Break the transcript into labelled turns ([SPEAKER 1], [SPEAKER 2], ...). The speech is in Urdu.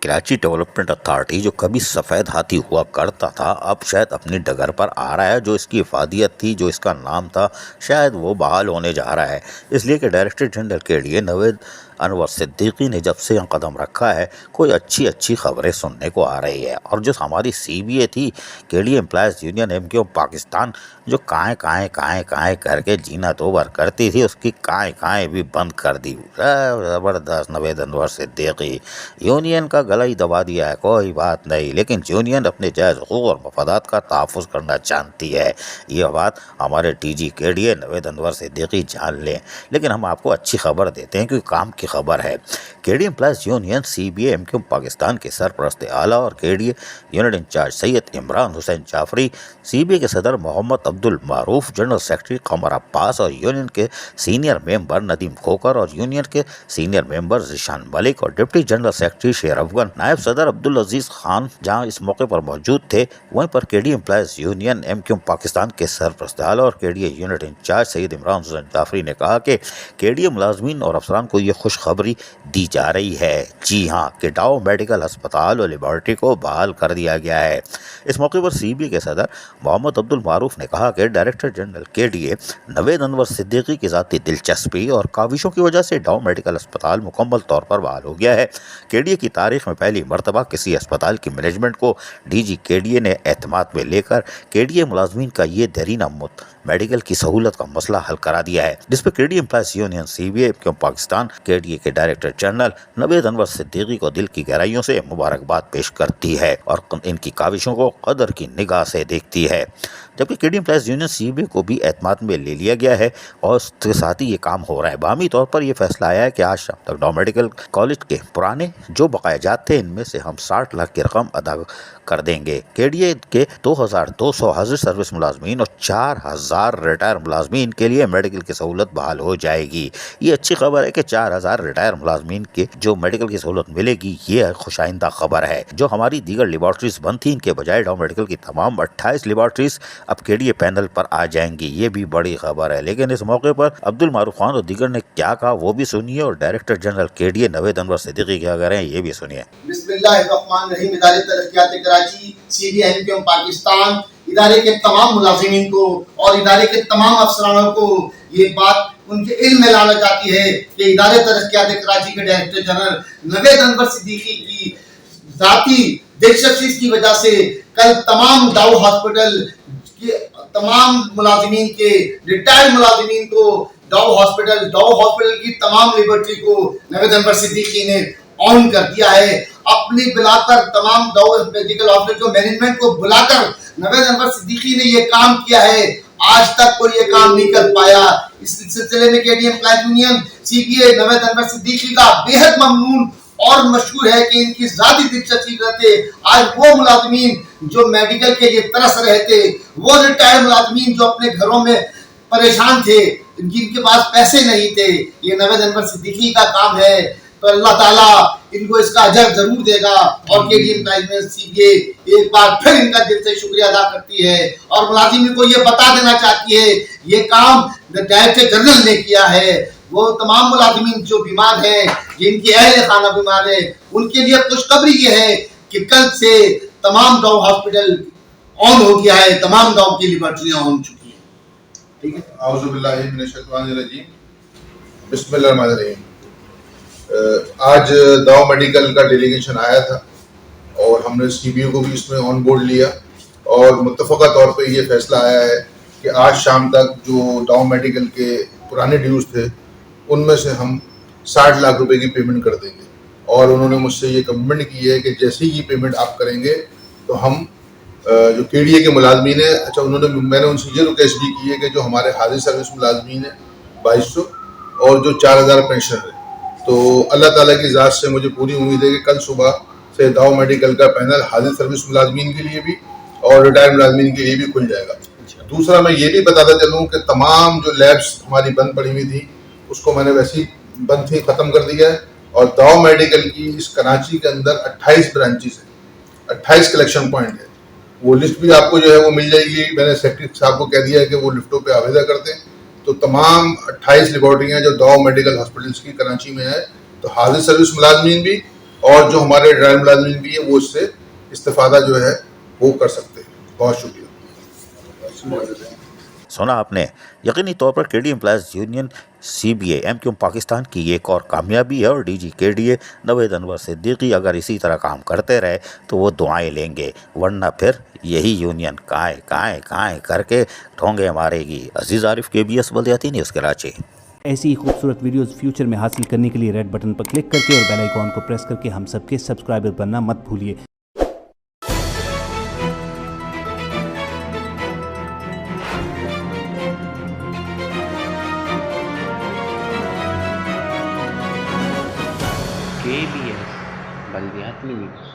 [SPEAKER 1] کراچی ڈیولپمنٹ اتھارٹی جو کبھی سفید ہاتھی ہوا کرتا تھا اب شاید اپنی ڈگر پر آ رہا ہے. جو اس کی افادیت تھی، جو اس کا نام تھا، شاید وہ بحال ہونے جا رہا ہے. اس لیے کہ ڈائریکٹر جنرل کے لیے نوید انور صدیقی نے جب سے قدم رکھا ہے کوئی اچھی خبریں سننے کو آ رہی ہے. اور جو ہماری سی بی اے تھی، K D employees union M Q Pakistan, جو کائیں کر کے جینا دو بار کرتی تھی، اس کی کائیں بھی بند کر دی. زبردست نوید انور صدیقی یونین کا گلا ہی دبا دیا ہے. کوئی بات نہیں، لیکن یونین اپنے جائز حقوق اور مفادات کا تحفظ کرنا جانتی ہے. یہ بات ہمارے ٹی جی کے ڈی اے نوید انور صدیقی جان لیں. لیکن ہم آپ کو اچھی خبر دیتے ہیں کیونکہ کام کی خبر ہے. K D employees union C B A M Q Pakistan کے سرپرست اعلیٰ اور K D A unit incharge Syed Imran Hussain Jafri, C B A کے صدر محمد عبد المعروف، جنرل سیکرٹری قمر عباس اور یونین کے سینئر ممبر ندیم کھوکر اور یونین کے سینئر ممبر ذیشان ملک اور ڈپٹی جنرل سیکرٹری شیر افغان، نائب صدر عبدالعزیز خان جہاں اس موقع پر موجود تھے. وہیں پر K D employees union M Q Pakistan کے سرپرست اعلیٰ اور K D A unit incharge Syed Imran Hussain Jafri نے کہا کہ کے ڈی اے ملازمین اور افسران کو یہ خوشخبری دی جا رہی ہے. جی ہاں، کہ ڈاؤ میڈیکل ہسپتال اور لیبارٹری کو بحال کر دیا گیا ہے. اس موقع پر سی بی اے کے صدر محمد عبد المعروف نے کہا کہ ڈائریکٹر جنرل کے ڈی اے نوید انور صدیقی کی ذاتی دلچسپی اور کاوشوں کی وجہ سے ڈاؤ میڈیکل ہسپتال مکمل طور پر بحال ہو گیا ہے. کے ڈی اے کی تاریخ میں پہلی مرتبہ کسی اسپتال کی مینجمنٹ کو ڈی جی کے ڈی اے نے اعتماد میں لے کر کے ڈی اے ملازمین کا یہ دیرینہ میڈیکل کی سہولت کا مسئلہ حل کرا دیا ہے، جس پہ K D employees union C B A کیوں پاکستان کے D D A director general Naveed Anwar Siddiqui کو دل کی گہرائیوں سے مبارکباد پیش کرتی ہے اور ان کی کاوشوں کو قدر کی نگاہ سے دیکھتی ہے. جبکہ K D employees union C B A کو بھی اعتماد میں لے لیا گیا ہے اور اس کے ساتھ ہی یہ کام ہو رہا ہے. باہمی طور پر یہ فیصلہ آیا ہے کہ آج شام تک ڈاؤ میڈیکل کالج کے پرانے جو بقایا جات تھے ان میں سے ہم 60 لاکھ کی رقم ادا کر دیں گے. کے ڈی اے کے 2200 حاضر سروس ملازمین اور 4000 ریٹائر ملازمین کے لیے میڈیکل کی سہولت بحال ہو جائے گی. یہ اچھی خبر ہے کہ 4000 ریٹائر ملازمین کے جو میڈیکل کی سہولت ملے گی. یہ خوش آئندہ خبر ہے. جو ہماری دیگر لیبارٹریز بند تھیں ان کے بجائے ڈاؤ میڈیکل کی تمام 28 لیبارٹریز اب کے ڈی اے پینل پر آ جائیں گی. یہ بھی بڑی خبر ہے. لیکن اس موقع پر عبد المعروف خان اور دیگر نے کیا کہا وہ بھی سنیے اور ڈائریکٹر جنرل کے ڈی اے نوید انور صدیقی کیا کہہ رہے ہیں یہ بھی سنیے.
[SPEAKER 2] بسم اللہ الرحمن الرحیم. ادارے ترقیات Karachi, C B A M Q Pakistan, ادارے کے تمام ملازمین کو اور ادارے کے تمام افسرانوں کو یہ بات ان کے علم میں لانا چاہتی ہے کہ ادارے ترقیات کراچی کے ڈائریکٹر جنرل نوید انور صدیقی کی ذاتی دلچسپی کی وجہ سے کل تمام ڈاؤ ہاسپٹل کے تمام ملازمین کے ریٹائرڈ ملازمین کو ڈاؤ ہاسپٹل کی تمام لیبارٹری کو نوید انور صدیقی نے آن کر دیا ہے. اپنی بلا کر تمام ڈاؤ میڈیکل ہاسپٹل کو مینجمنٹ کو بلا کر نوید انور صدیقی نے یہ کام کیا ہے. آج تک کوئی یہ کام نہیں کر پایا. اس سلسلے میں K D employees union C B A Naveed Anwar Siddiqui کا بے حد ممنون اور مشہور ہے کہ ان کی ذاتی دلچسپی رہتے آج وہ ملازمین جو میڈیکل کے لیے ترس رہے تھے، وہ ریٹائرڈ ملازمین جو اپنے گھروں میں پریشان تھے، جن کے پاس پیسے نہیں تھے، یہ نوید انور صدیقی کا کام ہے. تو اللہ تعالیٰ ان کو اس کا اجر ضرور دے گا. اور کے ڈی امپلائز میں سی بی اے ایک بار پھر ان کا دل سے شکریہ ادا کرتی ہے اور ملازمین کو یہ بتا دینا چاہتی ہے یہ کام ڈائریکٹر جنرل نے کیا ہے. وہ تمام ملازمین جو بیمار ہیں، جن کی اہل خانہ بیمار ہے، ان کے لیے خوشخبری یہ ہے کہ کل سے تمام ڈاؤ ہاسپٹل آن ہو گیا ہے، تمام ڈاؤ کی لیبارٹریاں آن چکی ہیں. ٹھیک ہے.
[SPEAKER 3] اعوذ باللہ من الشیطان الرجیم. بسم اللہ الرحمن الرحیم. آج ڈاؤ میڈیکل کا ڈیلیگیشن آیا تھا اور ہم نے سی بی او کو بھی اس میں آن بورڈ لیا اور متفقہ طور پہ یہ فیصلہ آیا ہے کہ آج شام تک جو ڈاؤ میڈیکل کے پرانے ڈیوز تھے ان میں سے ہم 60 لاکھ روپے کی پیمنٹ کر دیں گے. اور انہوں نے مجھ سے یہ کمٹمنٹ کی ہے کہ جیسے ہی یہ پیمنٹ آپ کریں گے تو ہم جو کے ڈی اے کے ملازمین ہیں، میں نے ان سے یہ ریکویسٹ بھی کی ہے کہ جو ہمارے حاضر سروس ملازمین ہیں 2200 اور جو 4000 پینشنر ہیں، تو اللہ تعالیٰ کی ذات سے مجھے پوری امید ہے کہ کل صبح سے ڈاؤ میڈیکل کا پینل حاضر سروس ملازمین کے لیے بھی اور ریٹائر ملازمین کے لیے بھی کھل جائے گا. دوسرا میں یہ بھی بتاتا چلوں کہ تمام جو لیبس ہماری بند پڑی ہوئی تھی اس کو میں نے ویسے ہی بند تھی ختم کر دیا ہے. اور ڈاؤ میڈیکل کی اس کراچی کے اندر 28 برانچز ہیں، 28 کلیکشن پوائنٹ ہے. وہ لسٹ بھی آپ کو جو ہے وہ مل جائے گی. میں نے سیکرٹری صاحب کو کہہ دیا ہے کہ وہ لسٹوں پہ آویزہ کرتے ہیں. تو تمام 28 لیبارٹریاں جو ڈاؤ میڈیکل ہاسپٹلس کی کراچی میں ہے، تو حاضر سروس ملازمین بھی اور جو ہمارے ڈرائیور ملازمین بھی ہیں وہ اس سے استفادہ جو ہے وہ کر سکتے ہیں. بہت شکریہ.
[SPEAKER 1] سنا آپ نے. یقینی طور پر K D employees union C B A M Q M Pakistan کی ایک اور کامیابی ہے، اور ڈی جی کے ڈی اے نوید انور صدیقی اگر اسی طرح کام کرتے رہے تو وہ دعائیں لیں گے، ورنہ پھر یہی یونین کائیں کائیں کائیں کر کے ٹھونگے مارے گی. عزیز عارف، KBS بلدیاتی نیوز کراچی.
[SPEAKER 4] ایسی ہی خوبصورت ویڈیوز فیوچر میں حاصل کرنے کے لیے ریڈ بٹن پر کلک کر کے اور بیل آئیکن کو پریس کر کے ہم سب کے سبسکرائبر بننا مت بھولیے.
[SPEAKER 5] KBS بلدیاتی نیوز.